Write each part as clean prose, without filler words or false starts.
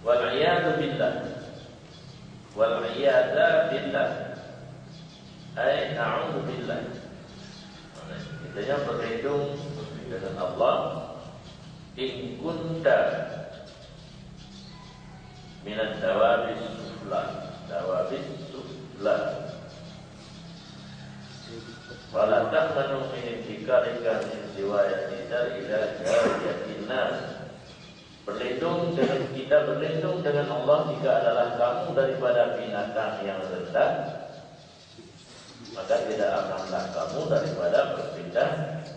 Wal'iyadu billah. Wal'iyadu billah. Ay na'udhu billah. Kita berlindung dengan Allah. In kunta minat dawabis sufla. Dawabis sufla. Wala ta'manu min intikarika min siwayatina ila jariyatina. Berlindung dengan kita berlindung dengan Allah jika adalah kamu daripada binatang yang rendah, maka tidak akanlah kamu daripada berpindah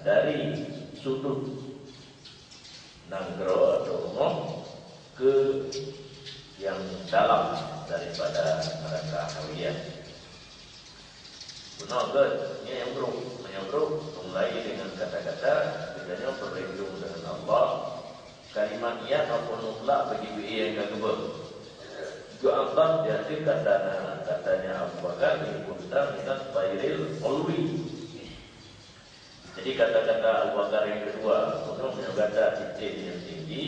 dari sudut nanggro atau rumah ke yang dalam daripada neraka hawiyah. Benar ke? Ini menyembruk mulai dengan kata-kata kita berlindung dengan Allah. Kalimat ia maupun mutlak bagi yang kedua. Juga Allah jadi katanya Abu Bakar dikuntar minat bayril ulwi. Jadi kata-kata Abu Bakar yang kedua untuk menyebutkan titik yang tinggi,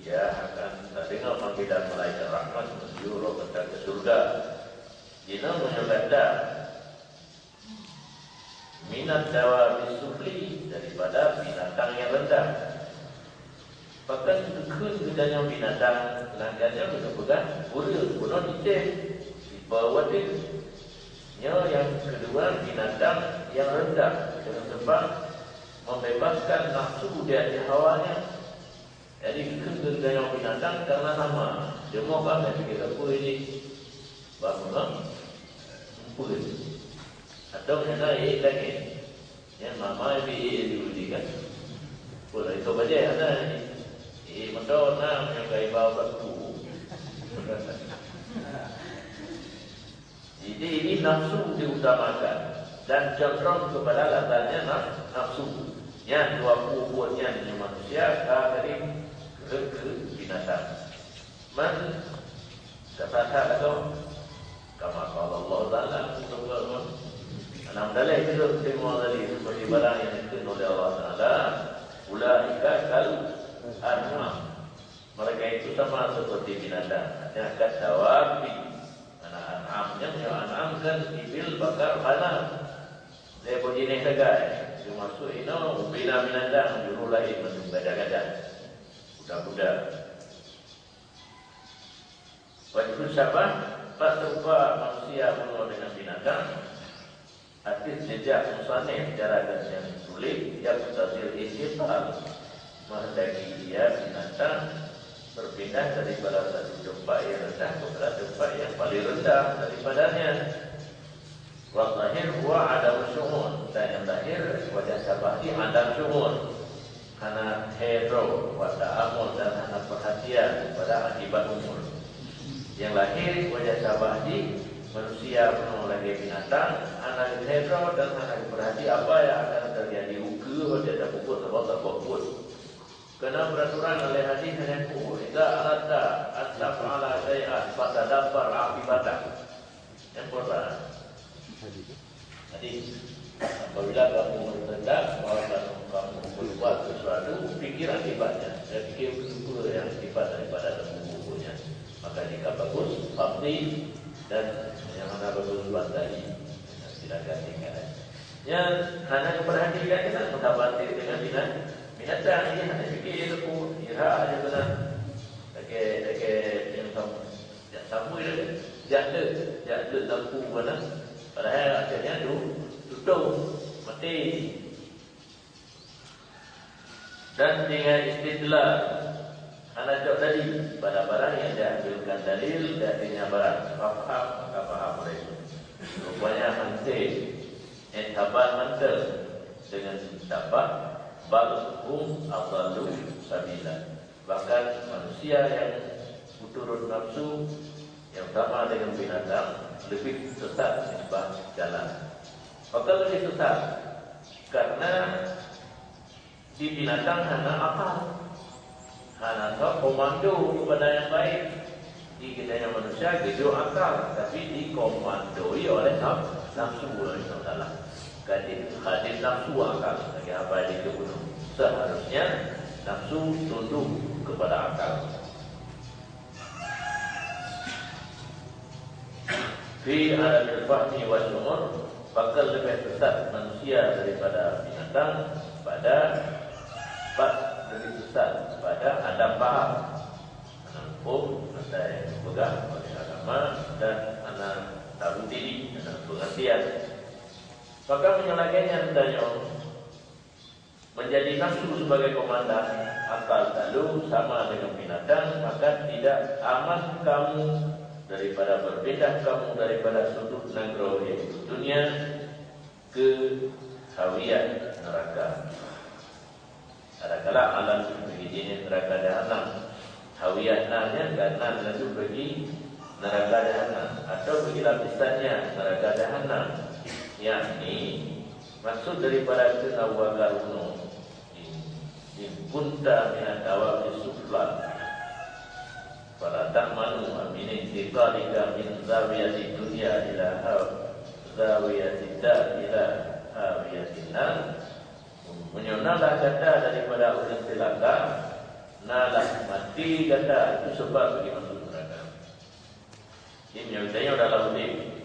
dia akan terdengar panggilan malaikat rahmat menuju ke surga. Dia menyebutkan minat dawa bisufli daripada binatang yang rendah. Bahkan dukun gedanya binatang langgannya merupakan buril kuno dicek di bawah dia. Yang kedua binatang yang rendah dengan sebab membebaskan nafsu dia di hawanya. Jadi dukun gedanya binatang karena nama dia mau kan fikir apa ini bangun empul atau yang lain lagi yang mama ini kan boleh itu baca ada ini. Madonna yang gaya bawa batu. Jadi ini nafsu diutamakan dan cenderung kepada latarnya nafsu. Yang dua kubunya di manusia dari ke binatang. Man kata atau kama Allah Taala subhanahu. Enam dalil itu semua dari seperti barang yang diberikan oleh Allah Taala. Ulaika kal an'am. Mereka itu sama seperti binatang. Ada kasawabi. An'amnya an'am kan ibil bakar ghanam. Dia begini saja. Dia masuk ini bina binatang juru lain masuk gada-gada. Budak-budak. Wajib siapa? Tak serupa manusia penuh dengan binatang. Artis jejak musanif cara yang sulit yang mutasil istiqal. Menghendaki dia binatang berpindah daripada satu tempat yang rendah kepada tempat yang paling rendah daripadanya. Wazahir huwa adam syu'un. Dan yang lahir wajah sabahdi adam syu'un. Anak hero, wata amul dan anak perhatian pada akibat umur. Yang lahir wajah sabahdi manusia penuh lagi binatang. Anak hero dan anak perhatian apa yang akan terjadi uke wajah tak pukul tak pukul. Kerana peraturan oleh hadis yang kuat, idza arada an taf'ala syai'an fatadabbar akibatah. Yang pertama, hadis apabila kamu bertindak, kamu berbuat sesuatu, fikir akibatnya. Saya fikir betul yang akibat daripada bukunya. Maka jika bagus, pasti dan yang mana bagus buat tadi, silakan tinggal. Yang hanya memperhatikan kita mendapati dengan binatang ini hanya fikir itu ira aja benar. Pakai yang sapu itu jatuh lampu mana. Padahal akhirnya tutup mati. Dan dengan istidlal anak jawab tadi pada barang yang diambilkan dalil darinya barang faham maka faham mereka. Rupanya penting etaban mantel dengan dapat balhum adallu sabila. Bahkan manusia yang turun nafsu yang sama dengan binatang lebih sesat sembah jalan. Maka lebih sesat karena di binatang hanya akal, hanya komando kepada yang baik. Di kita yang manusia gitu akal, tapi dikomandoi oleh nafsu yang salah. Hadis nafsu akal bagi apa yang dibunuh. Seharusnya nafsu tunduk kepada akal. fi alamil fahmi wa syu'ur, bakal lebih sesat manusia daripada binatang pada lebih sesat pada alam faham, anak hukum, anak yang pegang oleh agama, dan anak tahu diri, anak pengertian. Maka menyelagainya hendaknya menjadi nafsu sebagai komandan akal lalu sama dengan binatang, maka tidak aman kamu daripada berbeda kamu daripada sudut negara yaitu dunia ke hawian neraka. Adakala alam begini neraka jahanam, hawiannya karena itu bagi neraka jahanam, atau bagi lapisannya neraka jahanam, yakni maksud daripada kenawagarunu kunta minat awal disufla pada ta'manu aminin tiqalika min zawiyati dunia ila zawiyati da ila hawiyatina. Menyonalah kata daripada orang celaka, nalah mati kata itu sebab bagi masuk neraka. Ini yang saya dalam ini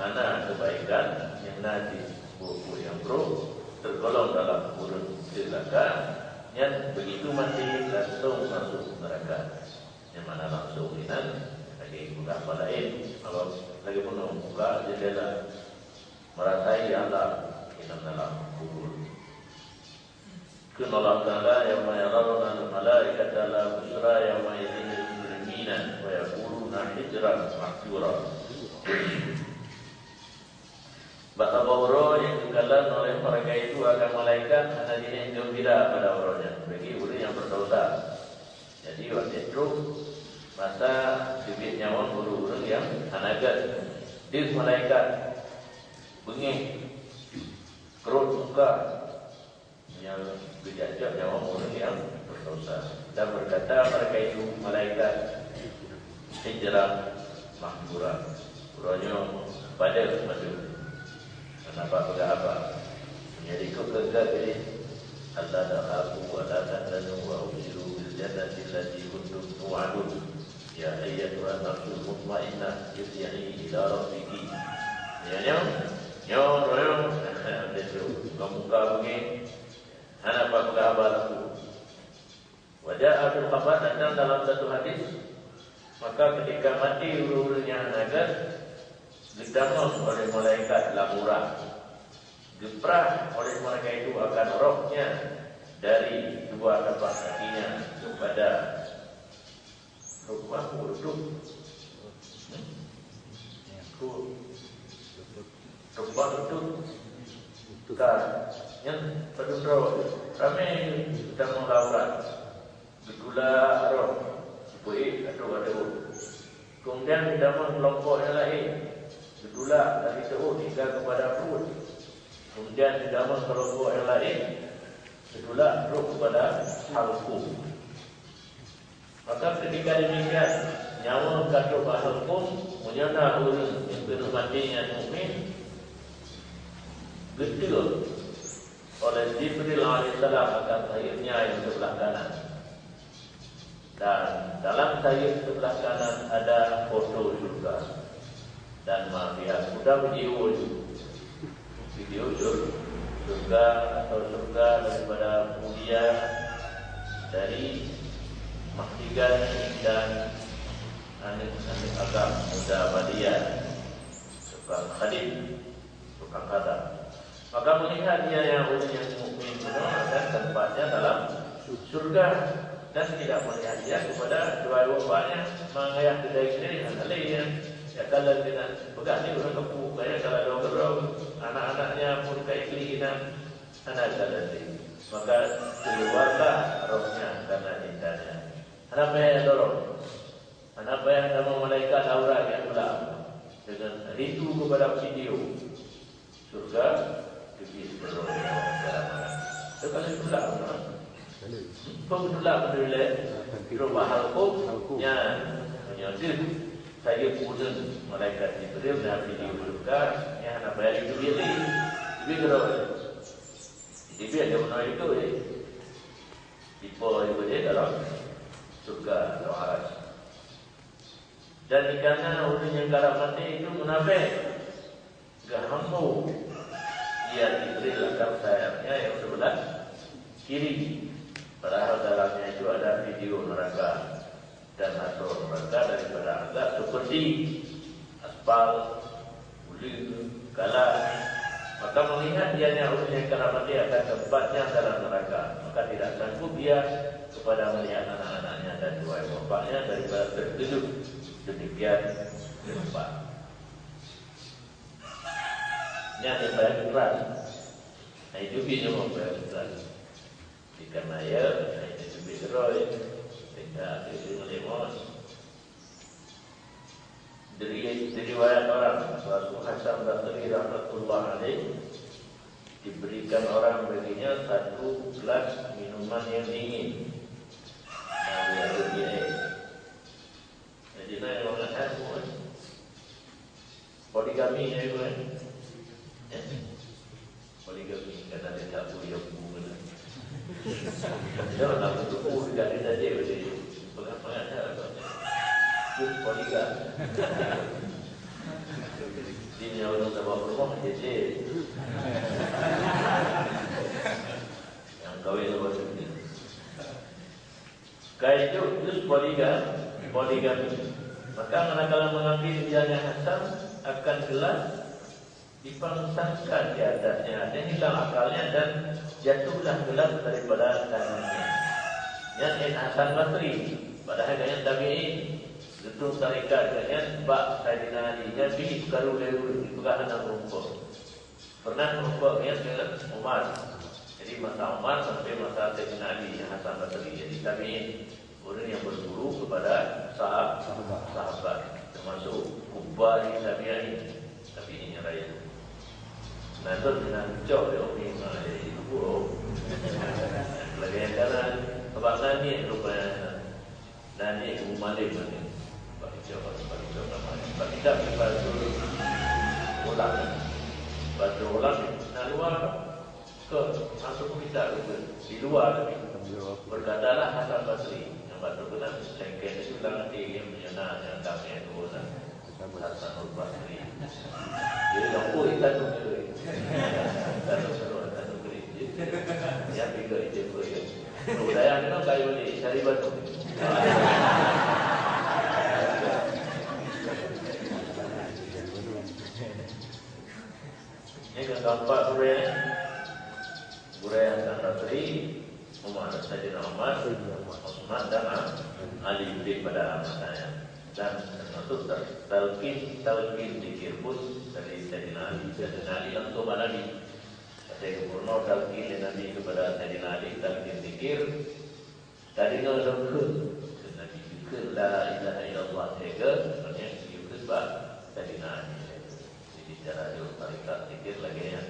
mana kebaikan yang nanti buku yang pro tergolong dalam urut celaka, yang begitu mati langsung masuk neraka. Yang mana langsung inan lagi buka apa lain, kalau lagi penuh buka jendela merasai Allah inan dalam kubur. Kunna Allah Ta'ala yawma yarawna al-malaikata la busra yawma yadhil mujrimina wa yaquluna hijran mahjura. Bahasa bahura yang dikatakan oleh mereka itu akan malaikat hanya gembira pada orangnya bagi orang yang berdosa. Jadi waktu itu masa bibit nyawa orang yang anagat dis malaikat bengih kerut muka yang berjajak nyawa orang yang berdosa, dan berkata mereka itu malaikat hijrah mahjura, orangnya pada kenapa apa menjadi kekegak ini Allah dakhafu wa la tahzanu wa ubshiru bil jannati allati kuntum tu'adun ya ayyatuhan nafsul mutmainnah irji'i ila rabbiki. Ya royo kamu kabungi apa kabar aku. Wajah Abdul Khabar datang dalam satu hadis, maka ketika mati uru-urunya naga didampung oleh malaikat lamuran, geprah oleh mereka itu akan rohnya dari dua tapak kakinya kepada rumah urut rumah itu kan yang penduduk ramai sedang melaurat bergula roh buih atau kemudian didampung kelompok yang lain bergula dari teruk hingga kepada perut. Kemudian di dalam kelompok yang lain bergula roh kepada halkum. Maka ketika demikian nyawa kata halkum menyana orang yang penuh matinya mukmin getil oleh Jibril alaihissalam akan sayapnya yang sebelah kanan. Dan dalam sayap sebelah kanan ada foto surga. Dan dia sudah video surga atau surga daripada mulia dari mahdigan dan anik-anik agam muda badian tukang khadim, tukang kata. Maka melihat dia yang mukmin dan tempatnya dalam surga, dan tidak melihat dia kepada dua bapaknya mengayah kedai-kedai dengan alainya. Ya kalau kita pegang ni orang kepuk, kalau ada orang anak-anaknya pun kayak kelinan anak tadi, maka keluarlah rohnya karena cintanya. Kenapa yang dorong? Kenapa yang nama malaikat aura yang ulang dengan rindu kepada video surga dibis berdoa sekali ulang. Kau ulang berdua rumah halkumnya menyodil. Saya pun malaikat Jibril dan video surga yang nak bayar itu dia ni. Dia kalau dia ada mana itu tipe itu dia dalam surga atau aras. Dan kerana orang yang karam mati itu munafik, gahammu, ia diberi lakam sayapnya yang sebelah kiri. Padahal dalamnya itu ada video neraka dan atau neraka daripada azab seperti aspal, ulir, galas. Maka melihat dianya orang yang karam mati akan tempatnya dalam neraka, maka tidak sanggup dia kepada melihat anak-anaknya dan dua bapaknya daripada tertuduh demikian tempat. Ini ada bayar keras. Nah itu bisa membayar keras. Jika naya, itu bisa roy. Tidak itu melemon. Dari riwayat orang, suatu Hasan Basri rahmatullah alaih, diberikan orang baginya satu gelas minuman yang dingin. Nah dia berdiam. Jadi nak yang orang ada pun poligami ya ibu kan? Poligami kerana dia tak boleh bunga. Dia nak bertubuh dekat dia saja jadi pengat-pengat dah. Itu poligami. Dia punya orang tak bawa rumah jadi yang kahwin lepas itu. Kaya itu poligami. Maka manakala mengambil dianya Hasan akan gelas dipangsangkan di atasnya, dan hilang akalnya dan jatuhlah gelas daripada tangannya. Yang Hasan Basri, padahal yang tabi'in, gedung tarikat dengan bak Sayyidina Ali, yang pergi karu-karu di pegangan rumput. Pernah rumput dengan Umar. Jadi masa Umar sampai masa Sayyidina Ali yang Hasan Basri. Jadi tabi'in, orang yang berguru kepada sahabat, termasuk kubari tabi'in, tabi'in raya. Nanti dengan jauh dia orang yang buruk. Lagi yang jalan, sebab nani rupanya nani umalik mana? Bagi jawab, bagi kita bantu ulang, bantu ulang. Nah luar ke masuk kita di luar berkatalah Hasan Basri. Batu benar, cengkeh itu dalam diri yang menyenang yang damai itu dan Hasanul Basri. Jadi lampu itu tu tu ya pikir itu boleh. Budaya ni kan kaya boleh cari batu. Ini kan gambar Burai Hasan Basri, Umar Sayyidina Umar, Osman dan Ali daripada masanya. Dan termasuk talqin zikir pun dari Sayyidina Ali. Sayyidina Ali langsung Nabi. Kata gubernur talqin Nabi kepada Sayyidina Ali talqin zikir. Tadi nak zikir, Nabi zikir la ilaha illallah tiga, sebenarnya zikir sebab Sayyidina Ali. Jadi cara dia tarikat zikir lagi yang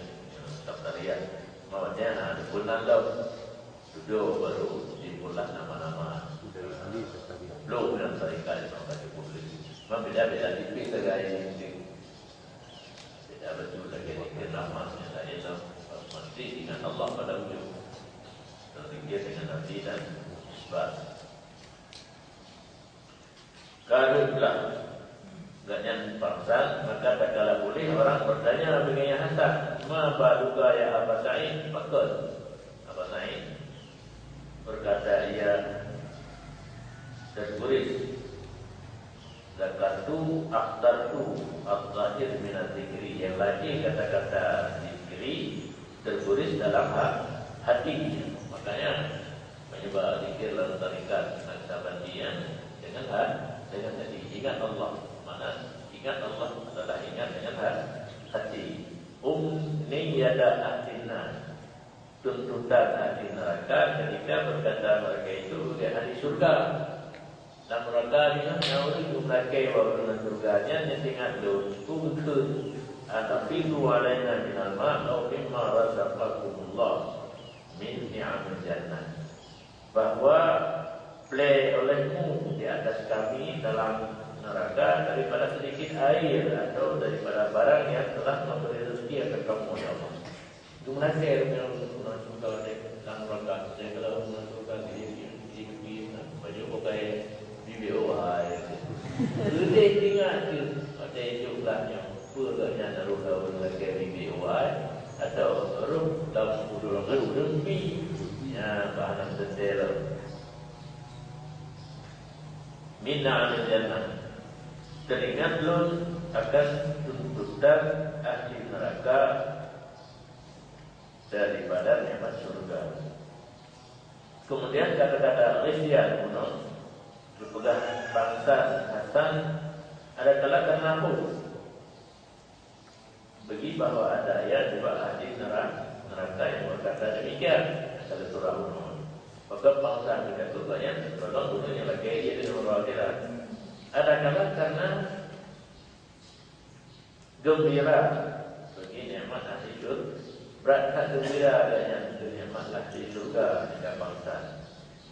tafsirian. Maksudnya ada bulan lau duduk baru dimulai nama-nama. Belum yang tarikat yang baca publik. Memang beda-beda tipis segala ini. Beda betul lagi zikir namanya saya tahu. Mesti dengan Allah pada ujung. Terzikir dengan Nabi dan sebab. Kalaulah enggaknya paksa, maka tak kala boleh orang bertanya dengan Hasan, ma baluka ya Aba Sa'id? Fakal Aba Sa'id berkata, ia tertulis zakatu akhtartu al-zahir minat zikri, yang lagi kata-kata zikri tertulis dalam hati. Makanya menyebab zikir dalam tarikat Naqsabandiyah dengan hati, ingat Allah. Ingat Allah adalah ingat dengan hati. Niyada ahlinar, tuntutan ahli neraka ketika berkata mereka itu dia ahli surga. Dan mereka bilang orang itu mereka bawa dengan surganya nyetingat doa kuntun atafidu alaina minal ma' atau mimma razaqakumullah min ni'amil jannah, bahwa play olehmu di atas kami dalam neraka daripada sedikit air atau daripada barang yang telah memberi rezeki akan kamu ya Allah. Itu menakir yang masuk kalau dalam neraka. Saya kalau masuk ke di baju pakai video air. Gede tinggal ke ada jumlahnya puranya naruh daun lagi BBOI atau rum dalam udurang rembi ya bahan detail minna al jannah. Teringatlah akan tuntutan ahli neraka daripada nikmat surga. Kemudian kata-kata Ghizyan kuno berpegang bangsa Hasan ada kalanya nafsu bagi bahawa ada ayat juga ahli neraka yang berkata demikian dalam surah An-Nur. Maka bangsa kita itu banyak tolong dunia lagi ia di orang akhirat. Ada kalanya karena gembira bagi nikmat ahli surga, berkat gembira adanya nikmat ahli surga tidak bangsa.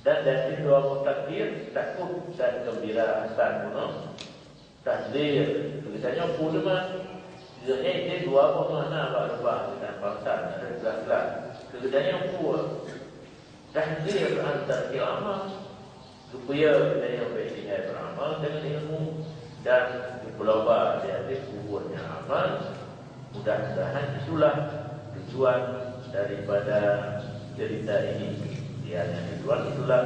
Dan dari dua mutakdir takut dan gembira Hasan kuno tahdir tulisannya pulma. Jadi ini dua makna berubah dengan bangsa ada jelas-jelas. Kemudiannya kuat tahdir antar ilmu supaya kita yang berjaya beramal dengan ilmu dan berlomba dari kuatnya amal. Mudah-mudahan itulah tujuan daripada cerita ini. Yang tujuan itulah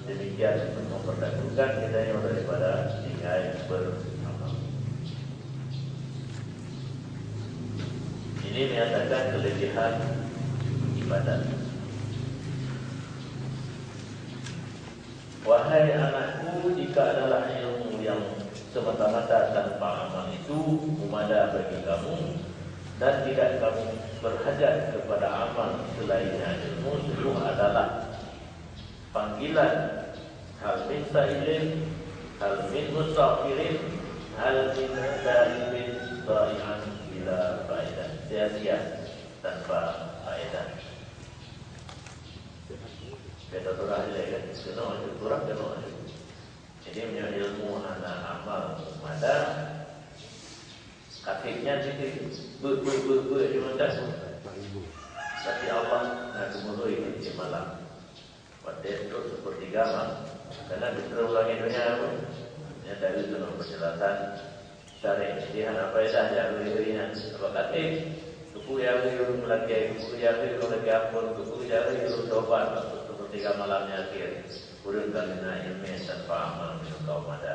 demikian untuk mempertahankan kita yang daripada tinggal beramal. Ini menyatakan kelebihan ibadat. Wahai anakku, jika adalah ilmu yang semata-mata tanpa amal itu memada bagi kamu dan tidak kamu berhajat kepada amal selainnya ilmu, itu adalah panggilan hal min sa'ilin, hal min mustaghfirin, hal min dalibin dhai'an bila faedah, sia-sia tanpa faedah. Kata surah ini kan, kena surah kena. Jadi punya ilmu anak amal ada kakinya jadi di mana? Tapi Allah nak kemudian di malam. Pada itu seperti gambar, karena diterulangi dunia apa? Ini dari itu penjelasan syar'i. Jadi apa saja beri-berinya. Sebab kata kuku yang beri lagi, kuku yang beri lagi ampun, kuku yang beri tobat seperti malamnya akhir. Kurun kalina ilmu tanpa amal minum kaum ada.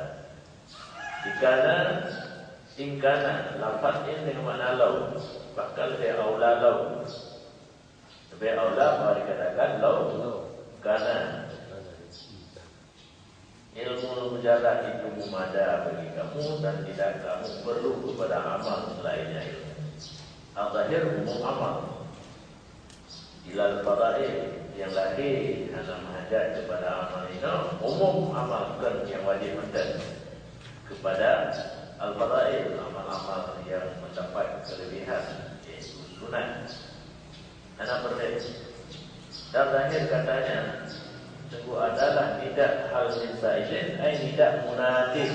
Ingkana lafaz ini dengan makna lau, bakal saya aula lau. Sebab aula bahawa dikatakan lau, karena ilmu mujarrad itu memada bagi kamu dan tidak kamu perlu kepada amal selainnya ilmu. Al-zahir umum amal. Ilal fadail yang lahir hanya menghajat kepada amal ini umum amalkan yang wajib mendan kepada al-fadail amal-amal yang mendapat kelebihan iaitu sunat. Anak berdaya dan zahir katanya sungguh adalah tidak hal min sa'ilin ay tidak munadin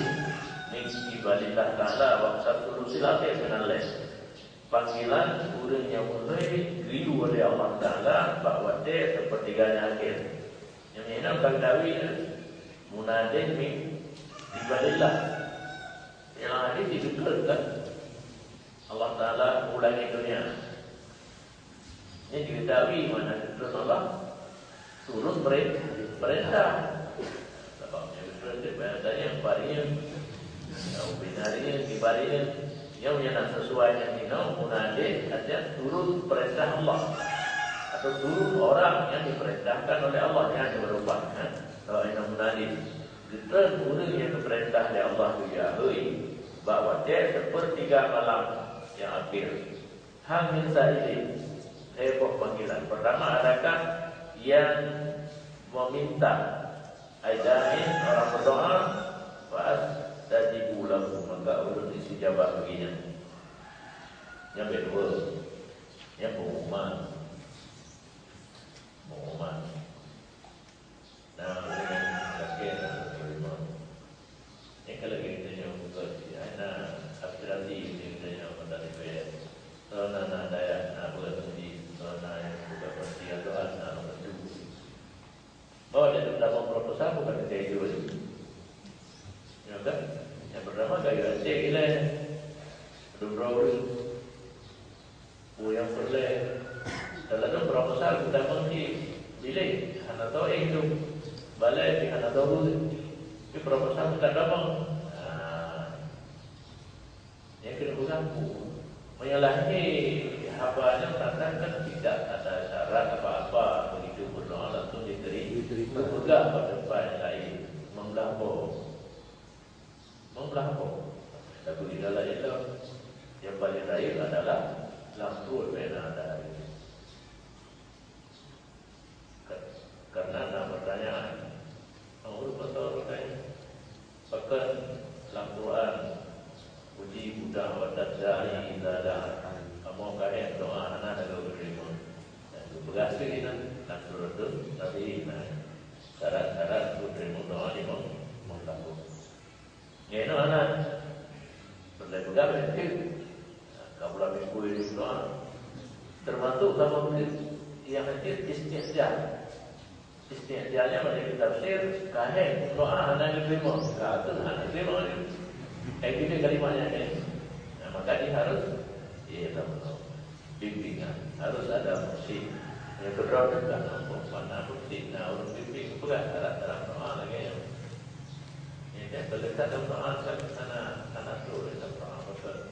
min ibalillah ta'ala waktu turusilatih menalih panggilan urang yang mulai riu oleh Allah Ta'ala bahawa dia sepertiganya akhir yang ini bukan dawi munadin min ibalillah yang ada didekulkan Allah Ta'ala ulangi dunia. Ini diketahui mana terus Allah turun perintah. Sebabnya itu perintahnya parinya, binarinya, kibarinya, yang nak sesuai dengan ini, munadi artinya turun perintah Allah atau turun orang yang diperintahkan oleh Allah yang berubah. Kalau ini munadi, kita turun yang diperintah oleh Allah dijahui bahawa dia sepertiga malam yang akhir. Hamil sahaja. Heboh panggilan. Pertama adakah yang meminta aidain orang berdoa fa'as tajibu lahu maka urut istijabah baginya. Yang kedua, yang pengumuman. Nah, ini bagian kelima. Yang kalau kita yang buka ana abstrasi kita yang pada DPR. Nana daya nak buat sendiri. Nana yang buka pasti atau anak berdua. Oh, dia dalam proposal bukan kita itu. Ya kan? Yang pertama kayu aceh gila. Berapa yang boleh dalam proposal kita mesti pilih hana tahu itu balai di hana tahu itu proposal kita dapat yang kena bergabung menyalahi hafalnya katakan tidak ada syarat apa-apa begitu berdoa langsung diterima juga pada tempat yang lain membelambung lagu di dalam itu yang paling lain adalah lampu bena dari karena ada pertanyaan orang betul kan pakai lampuan uji budak wadat dari dada kamu kaya doa anak ada berterima dan berhasil ini langsung redup tapi syarat-syarat berterima doa ini menglakukan ya itu anak berlebihan itu kamu lebih kuih doa termasuk kamu yang hadir istiadatnya pada tafsir kaheng doa anak diterima kata anak diterima ini kalimatnya kan. Maka dia harus bimbingan, harus ada musik. Yang kedua juga mana musik, orang bimbing bukan dalam doa lagi. Ini kan terletak dalam doa karena tu dalam doa betul.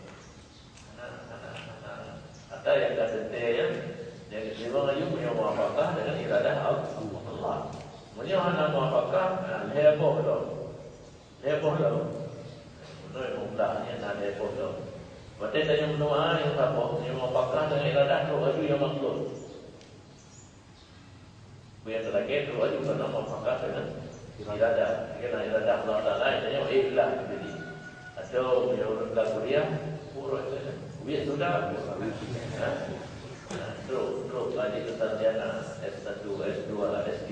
Ada yang kata yang memang ayu punya muafakah dengan iradah Allah. Punya anak muafakah, heboh loh. Noi mudahnya ada pondok. Berarti saya mendoa yang apa? Yang apakah dengan iradah doa itu yang maksud. Biar lagi doa itu karena apakah dengan iradah. Karena iradah Allah Taala itu ikhlas jadi. Atau yang orang kuliah urut saja. Biar sudah. Terus lagi sarjana S1, S2, S3.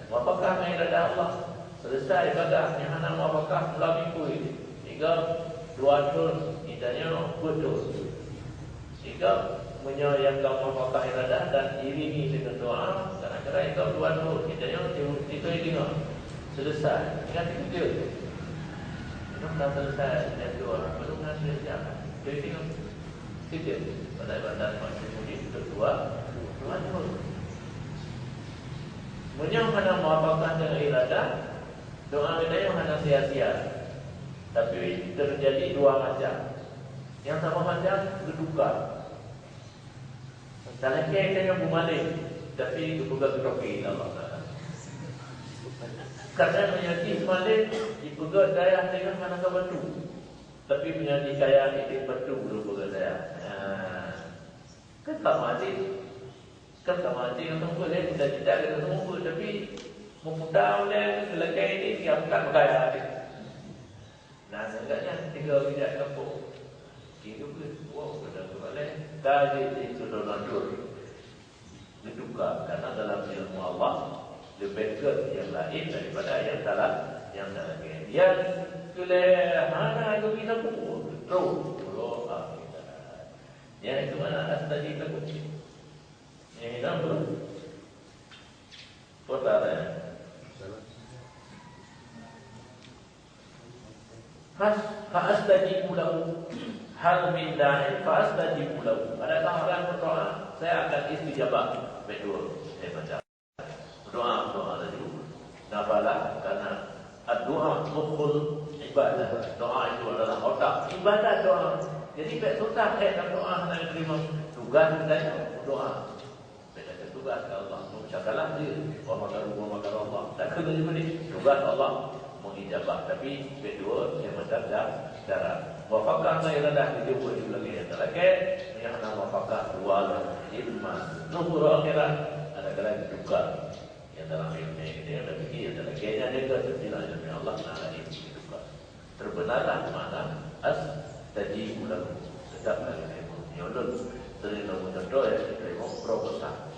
Apakah dengan iradah Allah? Selesai ibadah yang anak apakah melalui kuih. Dua tur idanya betul. Jika menyayangkan apakah iradah dan iringi dengan doa, kadang-kadang itu dua tur idanya itu ingat selesai. Ingat itu. Belum dah selesai dan doa belum dah selesai. Jadi itu pada ibadah masih mudi kedua tur. Menyayangkan apakah dengan iradah, doa kita yang hanya sia-sia. Tapi terjadi dua macam. Yang sama macam berduka. Dan akhirnya bumalin. Tapi dipegang keroki Allah Ta'ala. Karena menjadi malin dipegang daya dengan mana batu. Tapi menjadi kaya itu batu belum pegang daya. Kan tak mati. Yang boleh tidak kita semua. Tapi memudah oleh selagi ini diamkan berkaya. Nah, sebenarnya tinggal tidak kampung. Hidup itu, benar boleh. Kaji itu donatur. Diduga karena dalam ilmu Allah lebih ke yang lain daripada yang dalam yang kelehana itu kita pun terus berdoa kita. Yang itu mana tadi kita pun. Yang hitam belum. Pertanyaan. Fa'astajibu lahu hal min da'in fa'astajibu lahu. Adakah orang berdoa saya akan istijabah. Betul. Saya baca doa tadi. Nafalah karena doa mukhul ibadah. Doa itu adalah otak ibadah doa. Jadi susah dalam doa hanya terima tugas kita doa. Beda tugas Allah. Mengucapkanlah dia wa makar Allah. Tak kena juga ni tugas Allah mengijabah, tapi kedua yang macam cara wafakah saya rendah di jumpa juga lagi yang terakhir yang nama wafakah dua ilmu nuhur akhirat ada lagi juga yang dalam ilmu ini ada begini yang dalam kayaknya dia ke sembilan ilmu Allah Taala ini juga terbenarlah mana tadi ulang sedap lagi ilmu nyolong sering nombor contoh ya ilmu proposal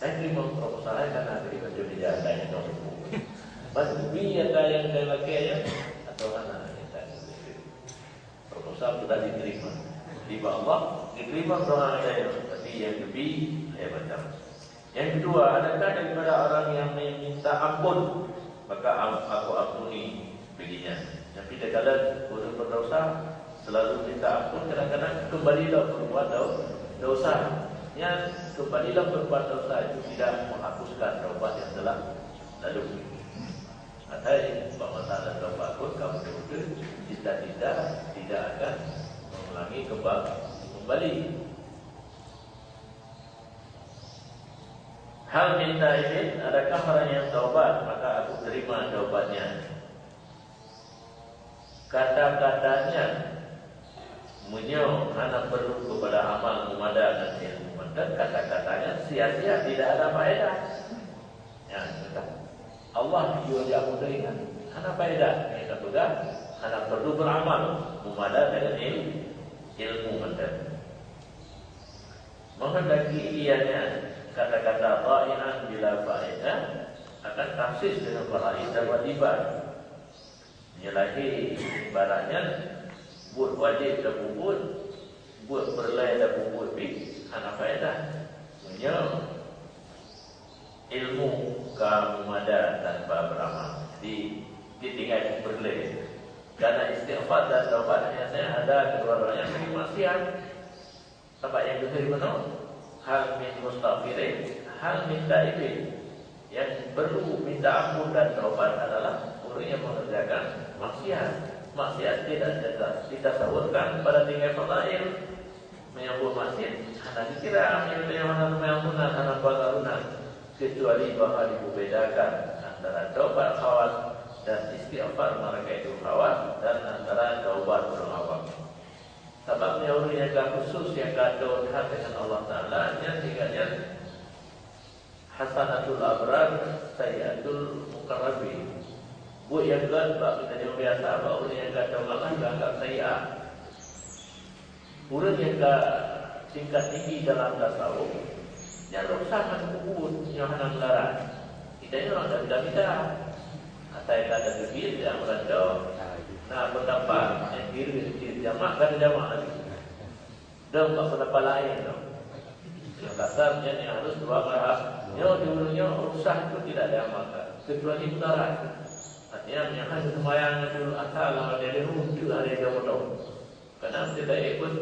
saya terima proposalnya karena dari kerja biasa yang nombor Masbi ada yang saya pakai atau anak yang saya proposal sudah diterima di Allah diterima doa saya tapi yang lebih saya baca. Yang kedua, adakah daripada orang yang meminta ampun maka aku ampuni baginya. Tapi kalau orang berdosa selalu minta ampun, kadang-kadang kembalilah berbuat dosa. Yang kembalilah berbuat dosa itu tidak menghapuskan taubat yang telah lalu. Artinya, bahawa masalah taubat pun kamu betul tidak akan mengulangi kembali. Hal minta ini, adakah orang yang taubat maka aku terima taubatnya. Kata-katanya munyo hanya perlu kepada amal mumadah dan ilmu. Dan kata-katanya sia-sia, tidak ada faedah. Ya, Allah juga dia mudah ingat. Hanya faedah. Kita pegang, hanya perlu beramal mumadah dengan ilmu mudah. Menghendaki ianya kata-kata ta'ian bila faedah akan taksis dengan faedah wajiban. Menyalahi ibaratnya buat wajib dan buat berlai dan buat anak faedah. Punya ilmu kamu ada tanpa beramal. Jadi ditinggal berlai. Karena istighfar dan taubatnya saya ada kedua orang yang sering maksiat. Sebab yang kedua mana? Hal min mustaghfirin, hal min taibin. Yang perlu minta ampun dan taubat adalah orang yang mengerjakan maksiat. Maksiat tidak ditasawurkan pada tinggal fadail. Menyambut maksiat hanya dikira menyampunan hanya bagarunan, kecuali bahawa dibedakan antara taubat khawas dan istighfar mereka itu khawas, dan antara taubat orang awam. Sebabnya orang yang khusus yang kata dengan Allah Ta'ala yang tiganya hasanatul abrar sayyatul mukarrabin. Buat yang kan, sebab kita yang biasa, orang yang kata Allah dianggap sayyat. Orang yang tingkat tinggi dalam tasawuf, yang rusakan kubur, yang hendak melarang. Kita ini orang dah bidah. Saya kata kebir, yang berada. Nah, pendapat yang kiri jamak, kan jamak lagi. Dan tak pendapat lain. Yang kasarnya yang harus dua bahas. Yang dulunya rusak itu tidak diamalkan. Kecuali mudarat. Artinya yang harus semayang itu asal kalau dia runtuh hari dia potong. Karena kita ikut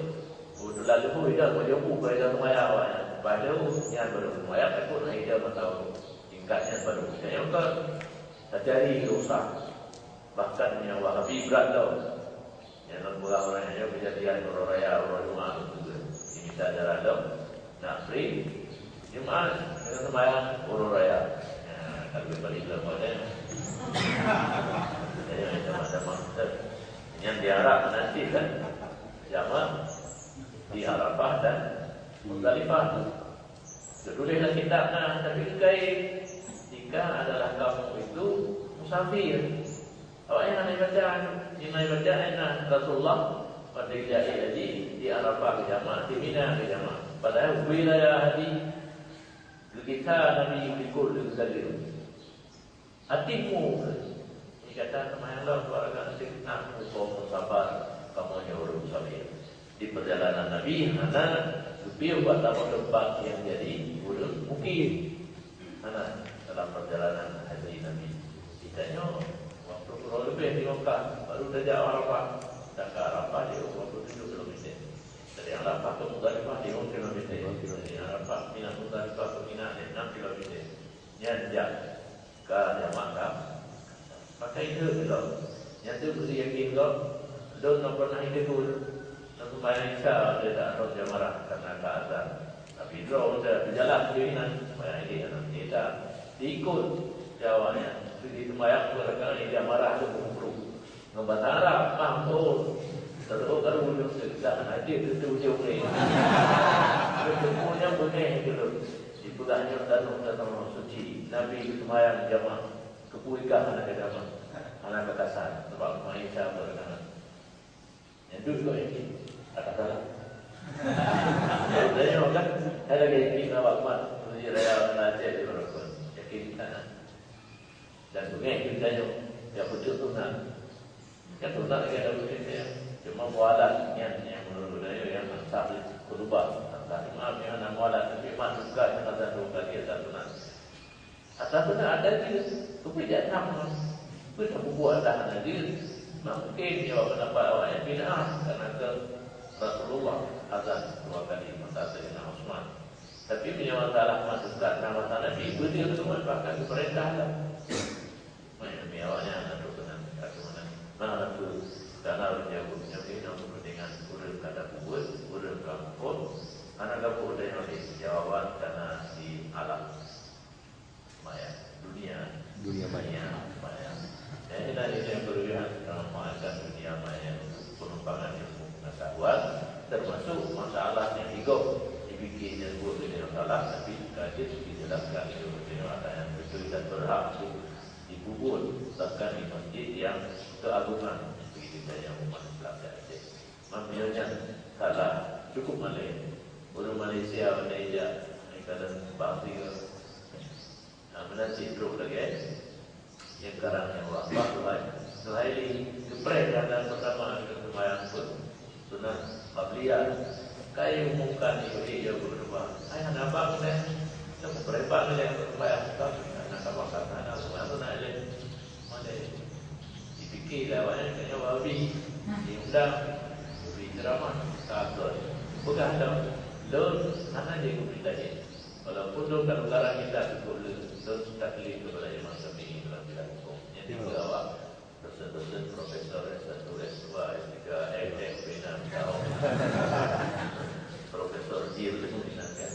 lalu pun dia berjumpa pada semayang awalnya. Padahal yang baru semayang ikut hari dia bertahu tingkatnya baru. Yang tak terjadi rusak. Bahkan yang Wahabi berat tau. Yang non-bulah orang yang kejadian orang raya orang Jumat itu ini tak ada random. Nak free Jumat dengan semayang orang raya. Kalau balik dalam badan. Yang diharap nanti kan jamak di Arafah dan Muzdalifah. Tulislah kitabnya, tapi jika adalah kamu itu musafir, awaknya nak baca Rasulullah pada haji di Arafah berjamaah, di Mina berjamaah. Padahal wilayah haji kita Nabi dikul dengan hatimu. Ini kata teman-teman keluarga nak hukum sabar kamu jauh musafir. Di perjalanan Nabi hanya supir buat tempat yang jadi urut mungkin. Hanya dalam perjalanan haji Nabi. Ditanya waktu kurang lebih di Mekah baru saja Arafah. Dan ke Arafah dia 27 km. Dari Arafah ke Muzdalifah dia 6 km. Dari Arafah Mina Muzdalifah ke Mina 6 km. Yang ke Jamak pakai itu kalau yang tu mesti yakin kau don tak pernah itu nak bayar Isya dia tak tahu dia marah karena keadaan. Tapi draw dia berjalan keinginan bayar dia nanti tak diikut jawabnya. Jadi sembahyang kadang-kadang dia marah tu buru-buru. Nombor Arab mampu terus kalau belum sedang ada tu ujung ni. Ketemunya boleh gitu. Dipegangnya danau suci. Nabi sembahyang jamaah kepuikan anak jamaah. Anak kekasan sebab Malaysia berkenaan. Yang dulu ini kata salah. Jadi orang ada yakin awak mat menjadi raya menajat di Merauke. Yakin tanah. Dan bunga kita yang betul tunang. Kan tunang lagi ada betul dia. Cuma mualat yang menurut saya yang tak berubah. Tak maaf yang nak mualat tapi masuk ke yang ada dua dia tak tunang. Atau benar ada dia. Tapi dia tak. Kita buat dah ada dia. Mungkin jawab pendapat awak yang bid'ah karena ke Rasulullah azan 2 kali masa Sayyidina Utsman. Tapi punya masalah masukkan nama Nabi betul semua bahkan perintah lah. Mana awaknya nak dengan mana mana tu karena dia punya dengan urut kata kubur, urut kampung, anak kampung dia nanti jawaban karena di alam maya dunia maya. Ini dari yang berlebihan dalam mengajar dunia maya pengembangan ilmu pengetahuan termasuk masalah yang dibikin dan buat dengan masalah tapi kajian dijelaskan itu ada yang betul dan berhak dikubur bahkan di masjid yang keagungan begitu saja umat Islam saja. Mampunya salah cukup orang Malaysia kalau bangsa menanti teruk lagi yang sekarang yang wafat Tuhan kepres dan pertama kemayang pun Sunnah Qabliyah kaya umumkan dia berdua ayah nampak ni saya berempat ni yang kemayang nak kabak anak semua tu nak mana dipikir lah awaknya kaya wabi diundang beri ceramah takut bukan ada mana dia berita dia walaupun dalam sekarang kita cukup taklif kepada Imam Syafi'i dalam bidang hukum. Yang tiga awak dosen-dosen profesor S1, S2, S3, M.Tech, Bina, Tahun Profesor Dil kan.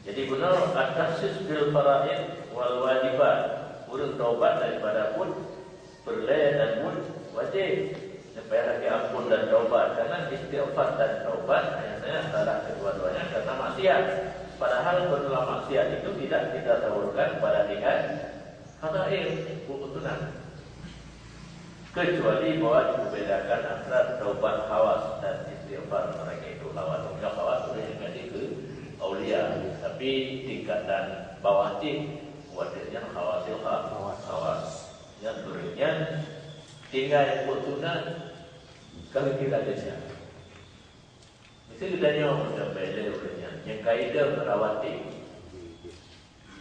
Jadi benar at-takhsis bil fara'id wal wajibat. Urut taubat daripada pun perleh dan pun wajib. Supaya lagi ampun dan taubat. Karena istighfar dan taubat hanya salah kedua-duanya karena maksiat. Padahal dalam maksiat itu tidak kita tawarkan pada tingkat hadair kebetulan. Kecuali bahwa dibedakan antara taubat hawas dan istighfar mereka itu hawas. Jika hawas boleh menjadi ke aulia, tapi tingkatan bawah itu wadirnya hawasil hawas. Yang berikutnya tinggal kebetulan kalau kita ada. Mesti kita tanya macam bela orangnya. Yang kaedah merawati.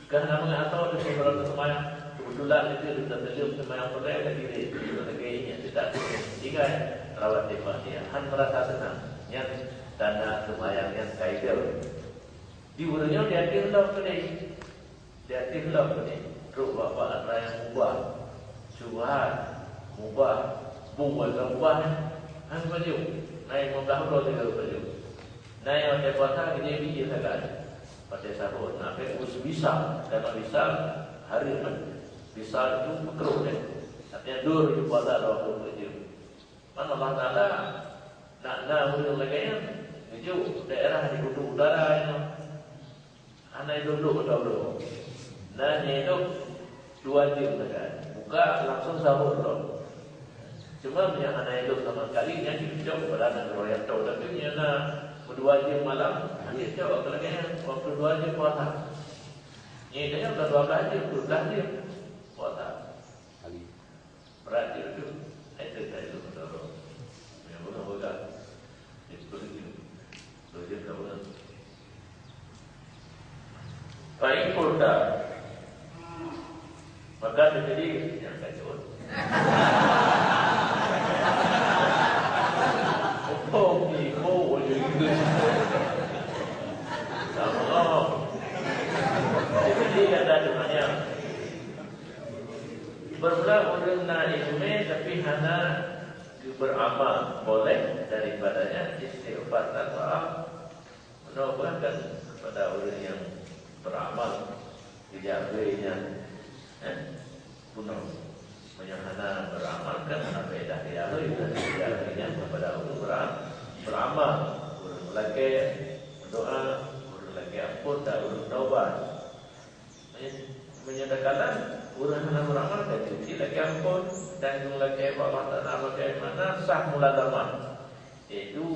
Kerana mengatau dengan orang semayang. Kebetulan itu kita terjun semayang pada yang diri. Kita kayaknya tidak ingat merawati dia. Han merasa senang. Yang tanda semayang yang kaedah. Di urutnya dia tinggal ke dia. Dia tinggal ke dia. Terus bapak antara yang mubah. Subhan. Mubah. Bungwa ke mubah. Han baju. Naik membelah dia baju. Naik pada puasa kita biji sangat pada sahur. Nampaknya bisa, karena bisa hari bisa itu makruh deh. Artinya dur di puasa waktu kerja. Mana Allah Taala nak urut lagi yang itu daerah di kutub utara itu. Anak duduk dulu. Nah itu 2 jam kan. Buka langsung sahur loh. Cuma yang anak itu sama sekali yang diucap kepada anak royal tahu tapi yang 2 jam malam, dia jawab lagi waktu 2 jam puasa. Ini dia sudah 12 jam, 12 jam puasa. Berat dia itu. Itu betul. Yang betul. Itu betul. Itu betul. Baik pula. Maka jadi yang kacau. Jadi kata sebenarnya bermula orang nak ilmu tapi hanya beramal boleh daripadanya istighfar dan doa menubuhkan kepada orang yang beramal dijagainya punah menyahana beramalkan apa yang dah dialui dan dijagainya kepada orang beramal orang lagi berdoa orang lagi ampun dan orang taubat menyatakan orang yang beramal dan cuci lagi ampun dan lagi Allah Ta'ala bagaimana sah mula zaman itu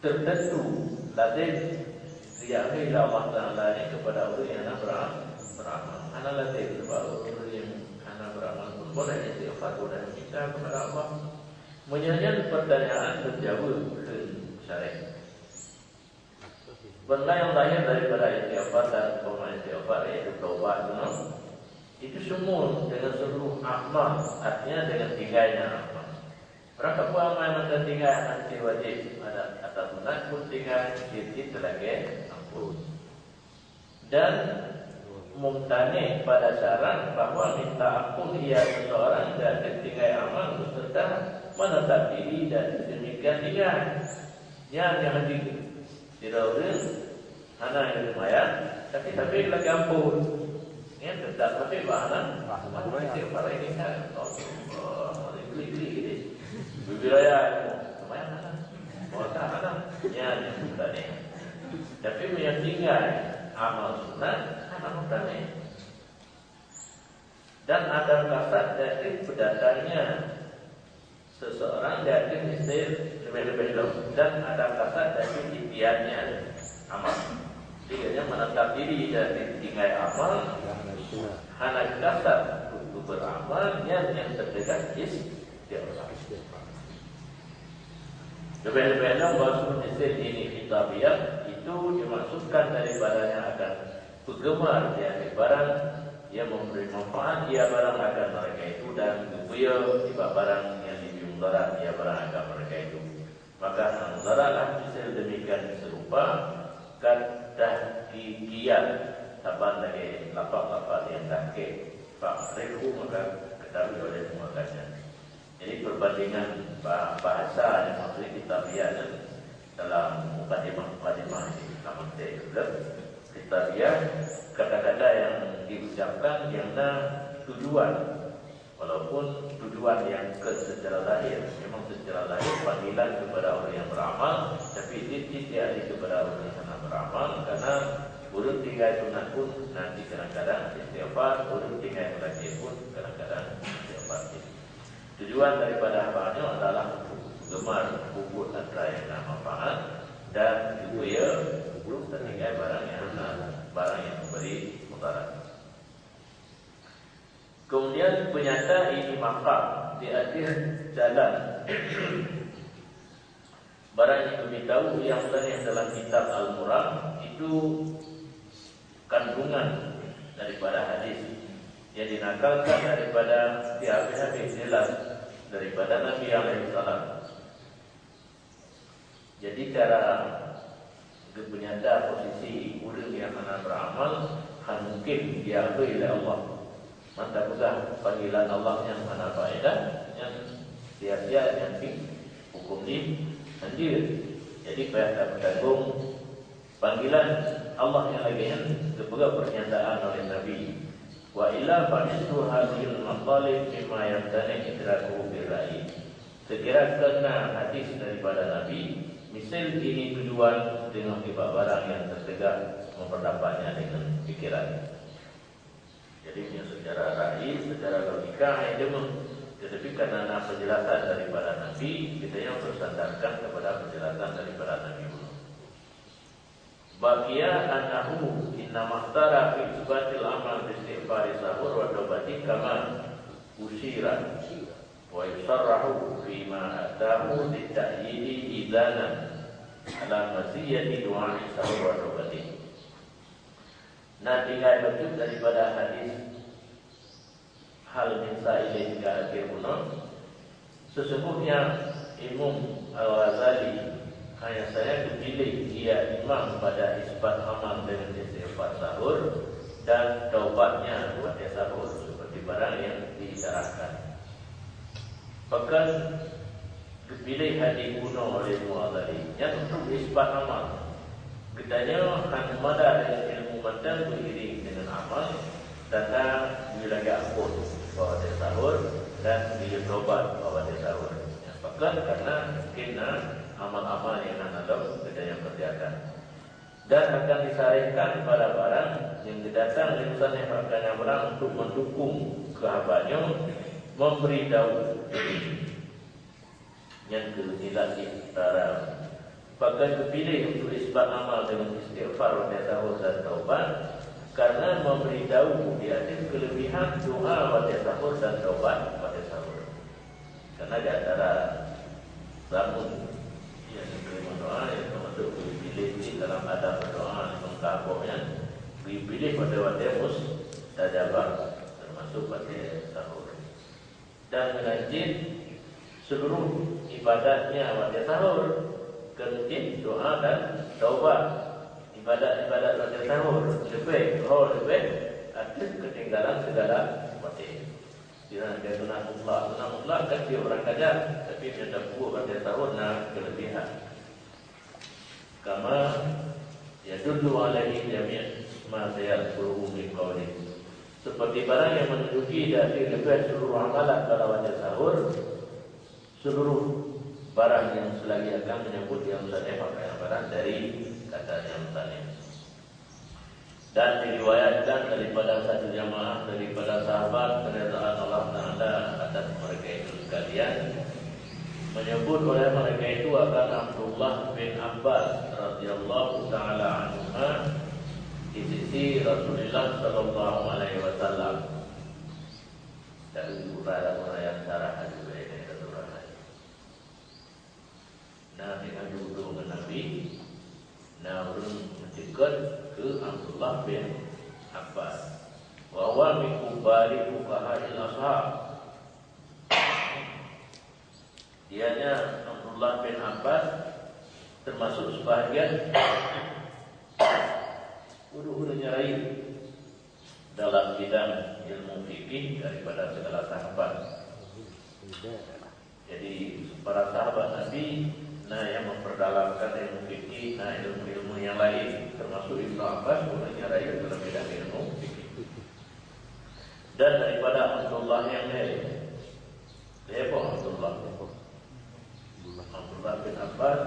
tertentu lazim diakui Allah Ta'ala ini kepada orang yang beramal anak lazim sebab orang yang anak beramal pun boleh istighfar boleh minta kepada Allah menyanyikan pertanyaan terjawab ke syariat. Benda yang lahir daripada istighfar dan pemain istighfar yaitu taubat, itu semua dengan seluruh amal, artinya dengan tinggalnya amal. Berapa amal yang tinggal nanti wajib ada atas sunat pun tinggal sedikit lagi ampun. Dan mumtani pada syarat bahawa minta ampun ia seseorang dan tinggal amal serta menetap diri dan demikian tinggal. Yang hadir tidak boleh anak yang lumayan, tapi lagi ampun. Ini tetap tapi bahanan masih para ini kan, geli-geli gitu. Wilayah lumayan anak, masa anak, yang mumtani. Tapi yang tinggal amal sunat anak mumtani. Dan ada kasat dari berdatangnya seseorang dari misal lebih-lebih dan ada kasat dari impiannya amal. Tiganya menetap diri dari tinggal amal, anak kasat untuk beramal yang terdekat istighfar. Lebih-lebih bahasa misal ini hitabiah itu dimaksudkan daripadanya akan penggemar dari barang yang memberi manfaat ia barang akan mereka itu dan gembira tiba barang yang diberi mudarat ia barang akan mereka itu. Maka mudaratlah misal demikian serupa kadah kikian saban lagi lapak-lapak yang tak ke pak rehu maka ketahui oleh semuanya. Jadi perbandingan bahasa yang maksudnya kita lihat dalam mukadimah ini sama kita lihat kata-kata yang diucapkan yang tujuan, walaupun tujuan yang secara lahir memang secara lahir panggilan kepada orang yang beramal, tapi tidak kepada orang yang sana beramal karena urut tinggal sunat pun nanti kadang-kadang istighfar, urut tinggal lagi pun kadang-kadang istighfar. Tujuan daripada amalnya adalah gemar puput antara yang manfaat dan juga belum tertinggal barang yang memberi mudarat. Kemudian penyata ini maqam di akhir jalan. Barang yang kami tahu yang dalam kitab Al-Murah itu kandungan daripada hadis yang dinakalkan daripada hadis jelas daripada Nabi SAW. Jadi cara penyata posisi orang yang mana beramal kan mungkin diakui oleh Allah. Mantap juga panggilan Allah yang mana faedah, yang sia-sia, yang hukum ini sendiri. Jadi pada bertanggung panggilan Allah yang lagian sebagai pernyataan oleh Nabi. Wa illa fa'isru hadhil maqalib mimma yamtani idrakuhu birra'i. Sekira kena hadis daripada Nabi, misal ini tujuan dengan tiba barang yang tertegak memperdapatnya dengan pikiran. Jadi secara ra'i, secara logika itu, tetapi karena penjelasan daripada Nabi, kita yang bersandarkan kepada penjelasan daripada Nabi. Baqiya annahu inna mahtara fi isbatil amal istighfar sahur wa taubati kama usira wa yusarrahu fi ma atahu littahyidi idana ala masiyati du'a sahur wa taubati. Nah, tinggal bentuk daripada hadis hal minsa ilaih hingga akhir bunuh. Sesungguhnya Imam Al-Ghazali hanya saya dipilih ia imam pada isbat amal dengan istighfar sahur dan taubatnya buat sahur seperti barang yang diisyaratkan. Bahkan dipilih hadis kuno oleh Mu'adzali yang untuk isbat amal. Katanya akan mada dengan ilmu mantan beriring dengan amal dan bila ampun bahwa dia sahur dan bila taubat bahwa dia sahur. Bahkan karena kena amal-amal yang ada kita yang kerjakan dan akan disarihkan pada barang yang didatang lisan yang akan barang untuk mendukung kehabanya memberitahu yang kesilasi tara. Bahkan dipilih untuk isbat amal dengan istighfar wa sahur dan taubat karena memberitahu di atas kelebihan doa wa sahur dan taubat wa sahur. Karena di antara bangun yang diterima doa yang termasuk dipilih di dalam adab doa mengkabulnya dipilih pada waktu mustajabah termasuk pada sahur. Dan menajid seluruh ibadatnya pada sahur, ke masjid, doa dan taubat. Ibadat-ibadat pada sahur lebih ada ketinggalan segala mati. Dia sunat mutlak kan dia orang kajar, tapi dia tak buat pada sahur nak kelebihan. Kama yadullu alaihi jami' ma sayadkhuluhu min qawli. Seperti barang yang menunjuki dari lebih seluruh amalan pada wajah sahur, seluruh barang yang selagi akan menyebut yang musannif maka yang barang dari kata yang musannif. Dan diriwayatkan daripada satu jamaah daripada sahabat keridaan Allah Taala atas mereka itu sekalian, menyebut oleh mereka itu akan Abdullah bin Abbas radhiyallahu taala anhuma di sisi Rasulullah sallallahu alaihi wasallam. Dari uraian syarah juga ini uraian. Nah, dengan duduk dengan Nabi, nah urun mencegat ke Abdullah bin Abbas. Wa huwa min kubari fuqaha al-ashab. Dianya Abdullah bin Abbas termasuk sebahagian guru-gurunya lain dalam bidang ilmu fikih daripada segala sahabat. Jadi para sahabat Nabi yang memperdalamkan ilmu fikih, ilmu-ilmu yang lain, termasuk Ibnu Abbas gurunya lain dalam bidang ilmu fikih. Dan daripada Abdullah yang lain, siapa Abdullah bin Abbas,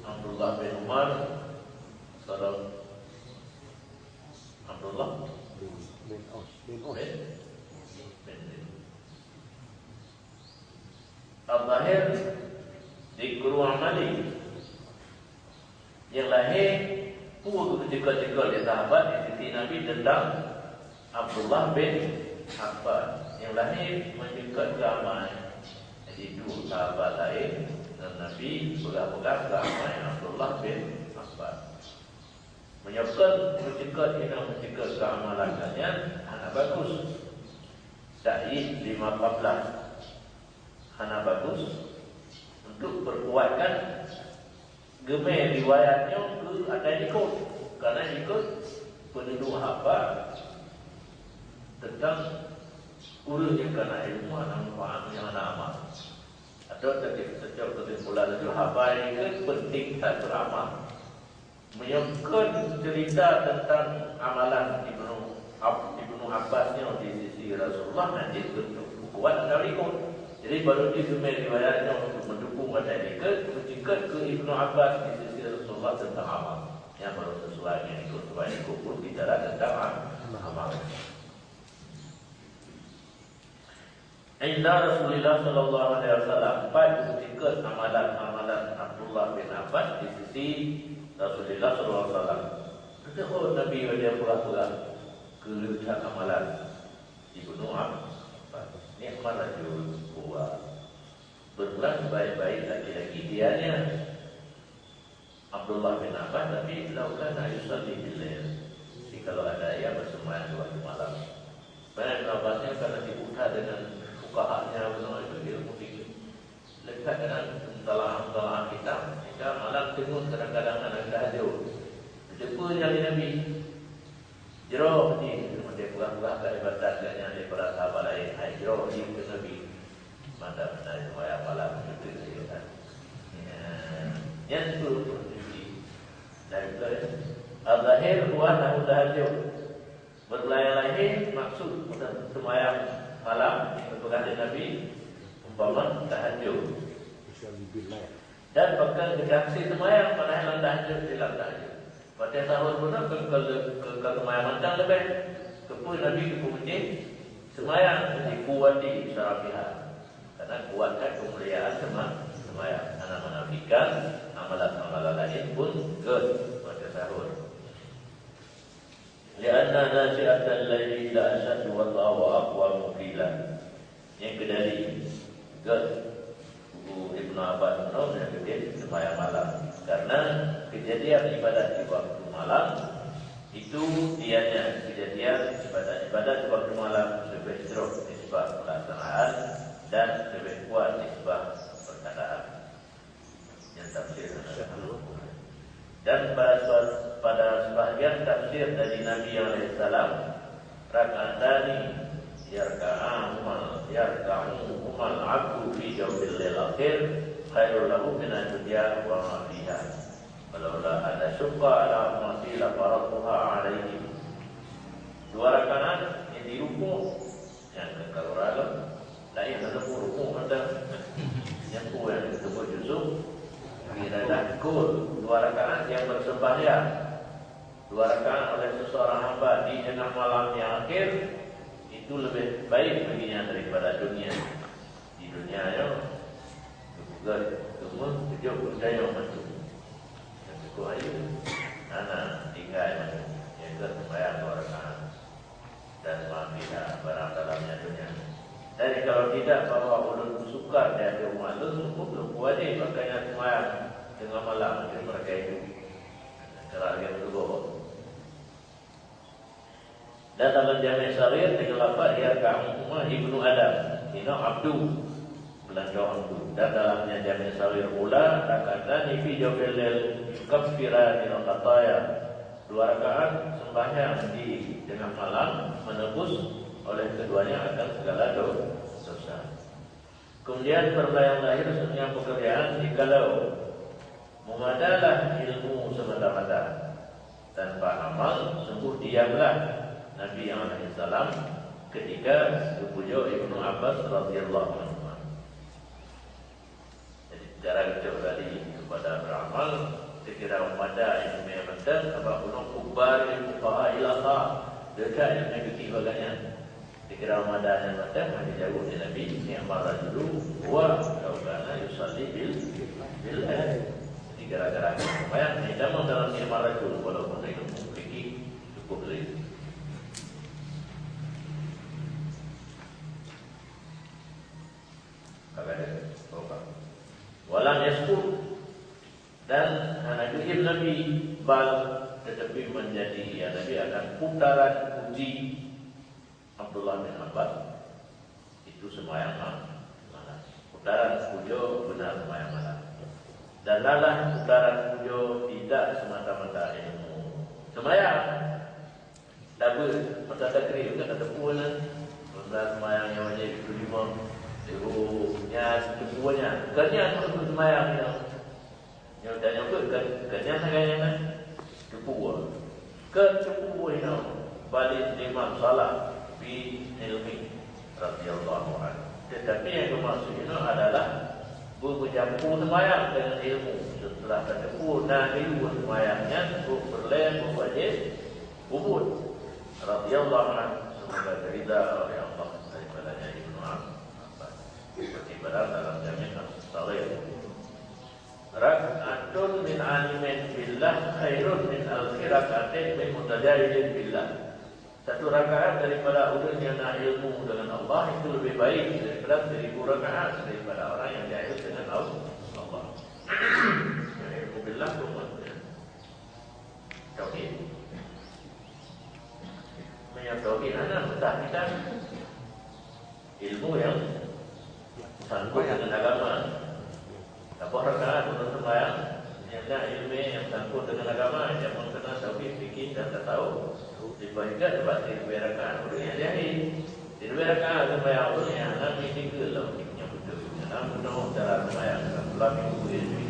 Abdullah bin Umar, Abdullah bin Al-Zahir di guru amali yang lahir pun ketika dia sahabat di sisi Nabi tentang Abdullah bin Abbas yang lahir mendekat ke amal. Jadi dua sahabat lain dan Nabi berpegang ke amal Abdullah bin Abbas. Menyekat mencekat ke amalannya anak bagus. Sa'id 15 anak bagus untuk perkuatkan gemar riwayatnya ke ada ikut, karena ikut penduduk haba tentang urusnya kerana ilmu anak faham yang anak amal atau setiap kesimpulan itu haba ini penting tak beramal menyebutkan cerita tentang amalan Ibnu Abbasnya di sisi Rasulullah nanti bentuk kuat dari ikut. Jadi baru digemar riwayatnya untuk mendukung pada ikat mencekat ke Ibnu Abbas di sisi Rasulullah tentang amal yang baru sesuai yang ikut supaya ikut pun bicara tentang amal. Inna Rasulullah sallallahu alaihi wasallam pada mencekat amalan Abdullah bin Abbas di sisi Rasulullah sallallahu alaihi wasallam. Ketika Nabi dia pura-pura kelihatan amalan Ibnu Abbas. Nikmat rajul kuat berbulan baik-baik lagi-lagi dianya Abdullah bin Abbas, tapi lakukan yusalli bil-lail. Jadi kalau ada yang bersemayam di waktu malam. Banyak Abbasnya karena dibuka dengan fuqahanya itu ilmu fikih. Lekat dengan mutalaah kita, hingga malam tengok kadang-kadang anak tahajud. Jumpa yang Nabi. Jero ni dia pulang-pulang dari batasnya daripada sahabat lain. Hai jero ni ke Nabi. Mata benar supaya malam itu kan. Yang itu dari al-zahir huwa annahu tahajjud. Berlayar-layar maksud sembahyang malam berpegang dengan Nabi umpama tahajud. Dan bahkan kesaksi sembahyang padahal tahajud dalam tahajud. Pada sahur pun ke sembahyang mancang lebih. Kepul Nabi ke masjid sembahyang di kuwati syarafiha. Karena kuatkan kemuliaan sembahyang. Karena menafikan amalan-amalan lain pun ke pada sahur. Lianna nasi'atal laili la ashad wallahu aqwa qila. Yang kedali ke Ibnu Abbas yang kedua sembahyang malam. Karena kejadian ibadat di waktu malam Itu dianya kejadian ibadat waktu malam lebih teruk nisbah pelaksanaan dan lebih kuat nisbah perkataan yang tafsir. Dan pada sebahagian tafsir dari Nabi alaihissalam, raka'atani yarka'uhumal abdu fi jawfil lail akhir khairul lahu min ad-dunya wa ma fiha. Walaula ada syuqa ala ummati la faratuha alaihi. 2 rakaat yang dirukuk yang kalau ralam lain ada rukuk ada yang yang disebut juzuk kira dakul. 2 rakaat yang bersembahyang 2 rakaat oleh seseorang hamba di tengah malam yang akhir itu lebih baik baginya daripada dunia. Di dunia yang juga semua tujuh budaya masuk cukup ayu anak tinggal masuk yang ke sembahyang 2 rakaat dan maafkan barang dalamnya dunia. Jadi kalau tidak bahawa ulun sukar dia ada umat ulun belum wajib makanya sembahyang tengah malam dia mereka itu kerana dia berdoa. Dan dalam Jami' Saghir dengan lafaz yarka'uhuma ibnu Adam ina abdu belandong abdu. Dan dalamnya Jami' Saghir pula raka'atani fi jawfil lail yukaffirani al-khataya. 2 rakaat sembahyang di tengah malam menebus oleh keduanya akan segala dosa. Kemudian perbelayang lahir sebenarnya pekerjaan jikalau memadalah ilmu semata-mata tanpa amal sungguh diamlah Nabi alaihissalam ketika dipujuk Ibnu Abbas radhiyallahu anhu. Jadi cara kita tadi kepada beramal sekira ummada ilmu yang benar apa gunung kubar ilmu fuqaha ilaha dekat yang mengikuti bagian sekira ummada yang benar hanya jauh dari Nabi yang marah dulu wa kana yusalli bil jadi gara-gara supaya tidak mau dalam yang marah dulu walaupun itu fikih cukup lagi. Walam yaskut dan Nabi bal tetapi menjadi Nabi akan putaran puji Abdullah bin Abbas itu sembahyang malam. Putaran pujo benar sembahyang malam. Dan lalah putaran pujo tidak semata-mata ilmu. Sembahyang double pada takrir kan ada puan benar sembahyang yang wajib itu lima nya semuanya kerja untuk sembahyang yang tanya apa kerja sangatnya kepuas ini balik imam salah bi ilmi radhiyallahu anhu. Tetapi yang dimaksud ini adalah bercampur sembahyang dengan ilmu. Setelah tercampur dan ilmu sembahyangnya berleh berwajib ubud radhiyallahu anhu semoga ridha oleh Allah daripada Ibnu Abbas. Seperti barang dalam Jami' Saghir. Rak'atun min alimin billah khairun min alfi rak'atin min mutajahidin billah. 1 rakaat daripada orang yang nak ilmu dengan Allah itu lebih baik daripada 1000 rakaat daripada orang yang jahil dengan Allah. Ilmu billah itu tauhid. Tauhid anak mentah kita ilmu yang sanggup dengan agama. Apa rakaat untuk sembahyang yang ilmu yang sanggup dengan agama yang mengenal tauhid fikih dan tahu dibahagi dapat 1000 rakaat orang yang jahil. 1000 rakaat sembahyang orang yang Nabi tiga lah yang betul. Dalam penuh cara sembahyang dalam minggu ini.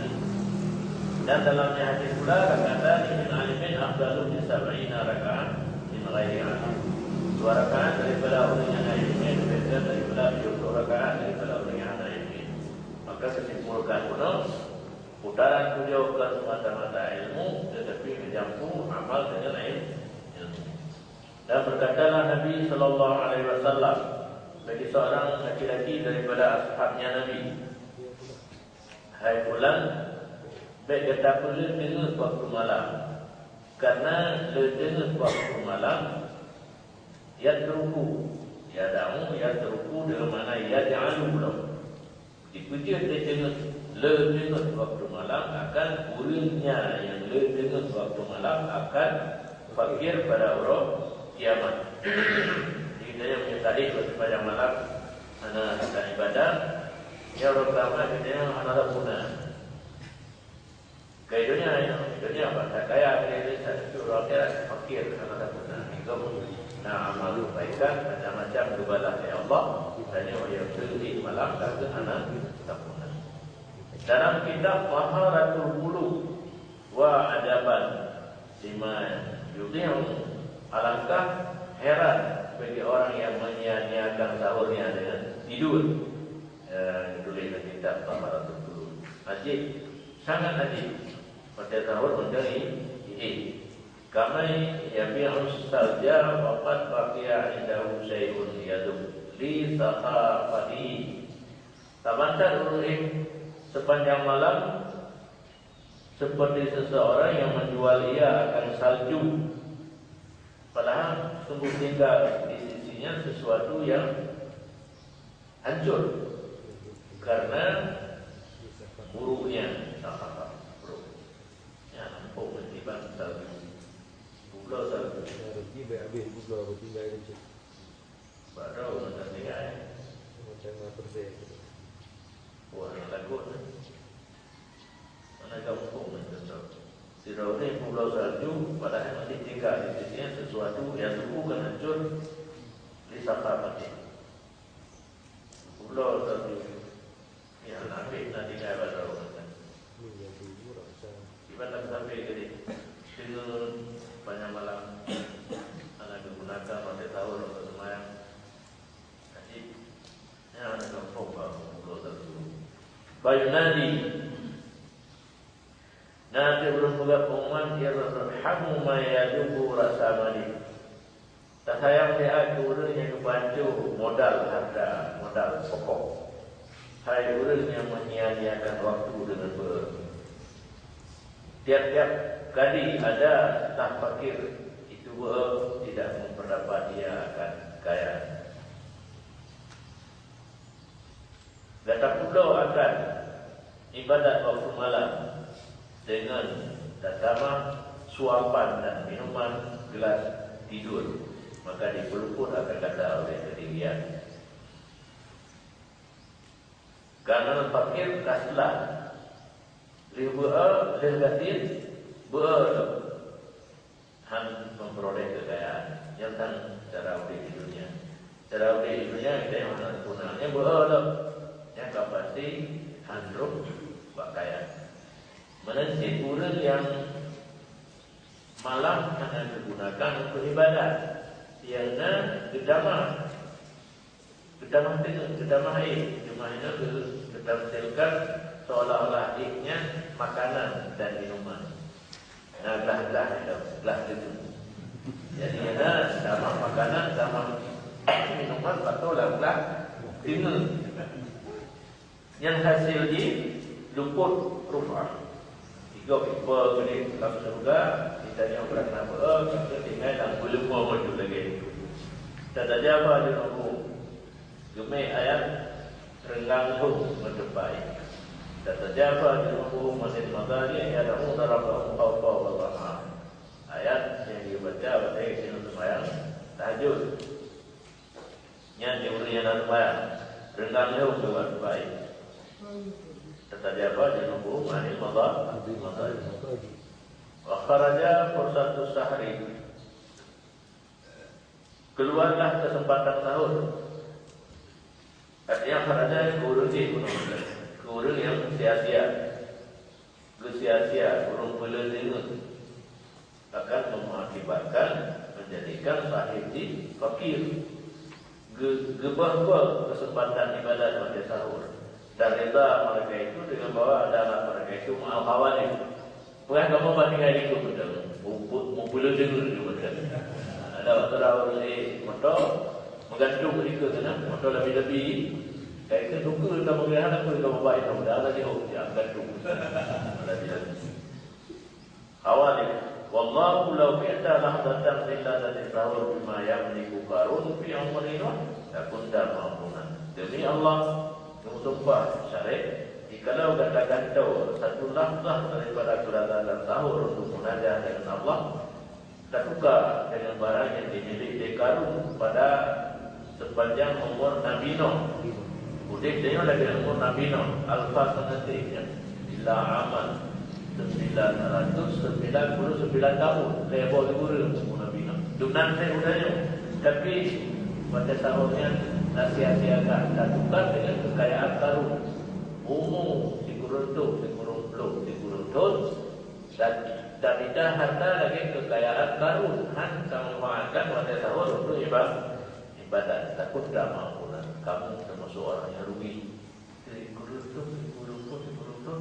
Dan dalamnya hadis pula rakaat min alimin afdalu min 70 rakaat min ghairiha. 2 rakaat daripada orang yang ilmu lebih benar daripada 20 rakaat daripada orang yang ada ilmu. Maka kesimpulkan pula putaran puja bukan semata-mata ilmu tetapi mencampur amal dengan ilmu. Dan berkatalah Nabi sallallahu alaihi wasallam bagi seorang laki-laki daripada ashabnya Nabi, hai fulan, baik kata pula dengar waktu malam, karena dengar waktu malam yadruku dengan mana yad'alu belum dipuji dengan dengar waktu malam akan kurangnya yang dengar waktu malam akan fakir pada urut kiamat. Jadi kita yang punya tadi sepanjang malam anak akan ibadah. Yang pertama kita anak tak guna. Dunia apa? Tak kaya dia satu akhirat fakir anak tak guna. Itu nah amal kebaikan macam-macam kepada Allah dan yang beri malam kata anak tak guna. Dalam kitab Maharatul Qulub wa Adaban 5 Yudium, alangkah heran bagi orang yang menyia-nyiakan sahurnya dengan tidur. Ditulis dalam kitab Maharatul Qulub. Ajib, sangat ajib. Pada sahur mencari kamai yabi'us salja waqad baqiya indahu syai'un yadum li saqafati. Tabantar uruin sepanjang malam seperti seseorang yang menjual ia akan salju, padahal sungguh tinggal di sisinya sesuatu yang hancur karena buruknya saqafah. Ya, nampak mestiban salju. Pulau salju. Rezeki baik habis pulau apa tinggal macam. Baru macam tinggal. Macam persen. Wah, nak takut. Mana kampung macam tu. Sirau ni pulau salju, padahal masih tinggal di sisinya sesuatu yang bukan hancur di Saqafati. Pulau salju. Ya, nanti tinggal baru macam. Ibadah sampai ke dengan banyak malam anak digunakan pada tahun untuk semayang. Jadi, ini anak kampung pulau salju. Bayu nadi nanti belum buka pengumuman dia berhamu mayadubu rasa mani. Tak sayang dia urang yang kebancu modal harta, modal pokok. Hai urang yang menyia-nyiakan waktu dengan tiap-tiap kali ada tak fakir itu tidak memperdapat dia akan kaya. Datang pulau akan ibadat waktu malam dengan datama suapan dan minuman gelas tidur, maka dipeluput akan kata oleh ketinggian. Karena fakir kaslah ribu'a lehatin han memperoleh kekayaan yang tan cara hidup di dunia. Cara hidup di dunia kita yang mana gunanya yang kapasti handruk pakaian. Menensi urang yang malam akan digunakan untuk ibadat. Iana gedamah air. Cuma ini ditamsilkan seolah-olah iknya makanan dan minuman. Nah, gelas itu. Jadi ada sama makanan sama minuman atau gelas tinggal. Yang hasil di luput rufah. 3 pipa gede dalam surga, kita yang berkenaan kita tinggal dalam belum maju lagi. Tak ada apa di nombor. Gemai ayat renggang tu mendepai. Tak ada apa di nombor masih magari ada utara apa. Ayat yang dibaca pada sini sembahyang tahajud. Yang diulian dan sembahyang renggang tu mendepai. Tetapi apa di nombor manis malah kharaja fursatus sahri, keluarlah kesempatan sahur. Artinya kharaja kurun yang sia-sia kurung pelendingan akan mengakibatkan menjadikan sahib di fakir. Gebah kesempatan ibadah pada sahur. Dan reda mereka itu dengan bawa ada anak mereka itu maal kawan itu. Bukan kamu bandingkan itu betul. Mumpul dengar itu betul. Ada waktu orang ini motor menggantung mereka kena motor lebih-lebih. Kayak itu duka kita mengira anak pun kita baik itu dah ada jauh dia gantung. Lebih-lebih. Awal ini. Wallahu law fi'ta lahdatan illa dari sahur bima yamliku qarun fi umrina lakunta ma'munan. Demi Allah sumpah syarif, jikalau gantau satu lahzah daripada keberadaan sahur untuk munajat dengan Allah, tak suka dengan barang yang dimiliki karun pada sepanjang umur Nabi Nuh. Udik dia lagi umur Nabi Nuh. Alfa sanati ya. Bila aman 999 tahun. Lebih guru umur Nabi Nuh. Dunan saya udahnya. Tapi pada tahunnya nasihat-nasihat tak tukar dengan kekayaan karun. Umum si kuruntuk, si kuruntuk, si kuruntut. Dan tidak harta lagi kekayaan karun. Han kamu makan pada tahun untuk ibadat. Takut tak mampu. Kamu termasuk orang yang rugi. Si kuruntuk,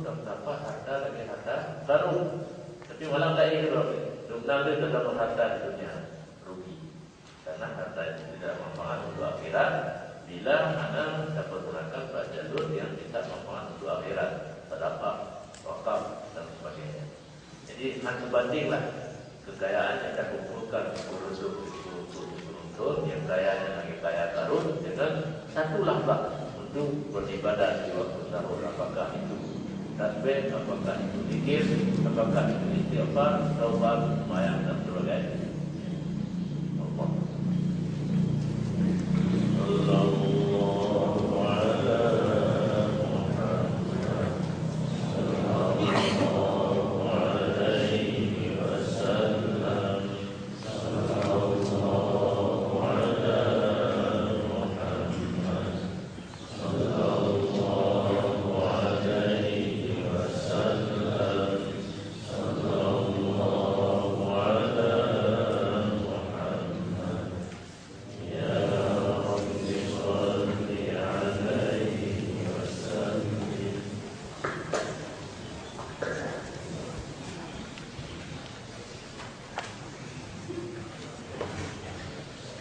tak dapat harta lagi harta karun. Tapi malah tak ikhlas. Dunia dia tetap harta di dunia. Rugi. Karena harta itu tidak manfaat untuk akhirat. Bila mana dapat gunakan pada jalur yang tidak manfaat untuk akhirat. Sedekah, wakaf dan sebagainya. Jadi hanya bandinglah kekayaan yang kita kumpulkan kuruntuk yang kayanya lagi kaya karun dengan satu lambak untuk beribadah di waktu sahur. Apakah itu tasbih, apakah itu zikir, apakah itu istighfar, taubat, sembahyang dan sebagainya.